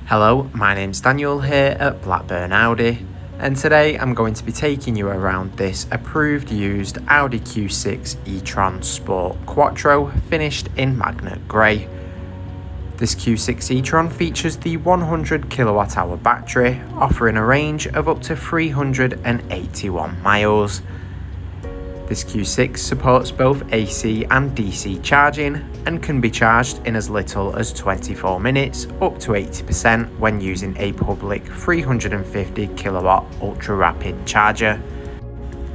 Hello, my name's Daniel here at Blackburn Audi, and today I'm going to be taking you around this approved used Audi Q6 e-tron Sport Quattro finished in magnet grey. This Q6 e-tron features the 100kWh battery, offering a range of up to 381 miles. This Q6 supports both AC and DC charging and can be charged in as little as 24 minutes up to 80% when using a public 350kW ultra rapid charger.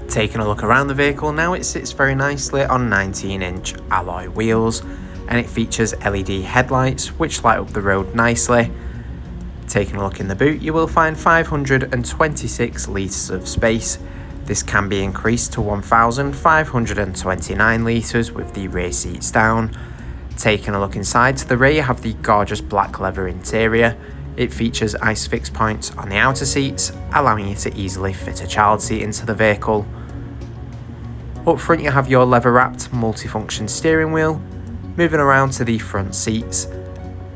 Taking a look around the vehicle now, it sits very nicely on 19-inch alloy wheels and it features LED headlights which light up the road nicely. Taking a look in the boot, you will find 526 litres of space. This can be increased to 1,529 litres with the rear seats down. Taking a look inside to the rear, you have the gorgeous black leather interior. It features ISOFIX points on the outer seats, allowing you to easily fit a child seat into the vehicle. Up front you have your leather wrapped multifunction steering wheel. Moving around to the front seats,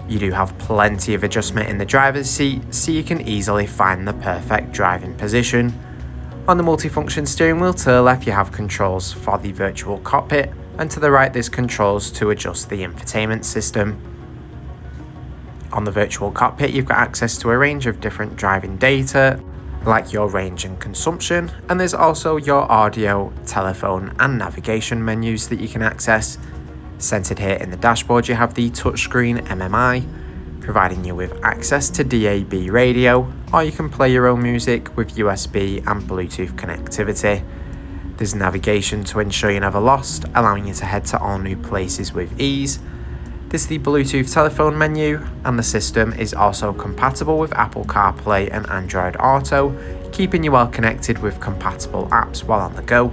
you do have plenty of adjustment in the driver's seat, so you can easily find the perfect driving position. On the multifunction steering wheel to the left you have controls for the virtual cockpit, and to the right there's controls to adjust the infotainment system. On the virtual cockpit you've got access to a range of different driving data, like your range and consumption, and there's also your audio, telephone and navigation menus that you can access. Centered here in the dashboard you have the touchscreen MMI, providing you with access to DAB radio, or you can play your own music with USB and Bluetooth connectivity. There's navigation to ensure you're never lost, allowing you to head to all new places with ease. There's the Bluetooth telephone menu, and the system is also compatible with Apple CarPlay and Android Auto, keeping you well connected with compatible apps while on the go.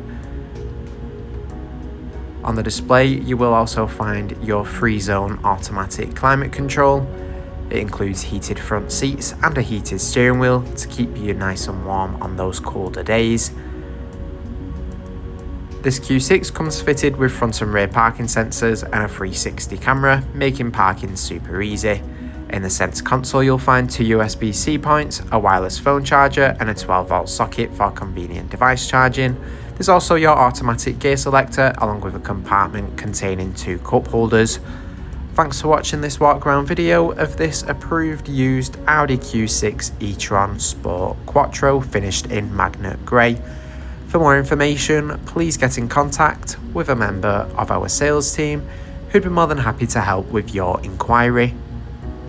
On the display you will also find your free zone automatic climate control. It includes heated front seats and a heated steering wheel to keep you nice and warm on those colder days. This Q6 comes fitted with front and rear parking sensors and a 360 camera, making parking super easy. In the center console you'll find two USB-C points, a wireless phone charger and a 12-volt socket for convenient device charging. There's also your automatic gear selector along with a compartment containing two cup holders. Thanks for watching this walk around video of this approved used Audi Q6 e-tron Sport Quattro finished in magnet grey. For more information, please get in contact with a member of our sales team who'd be more than happy to help with your inquiry.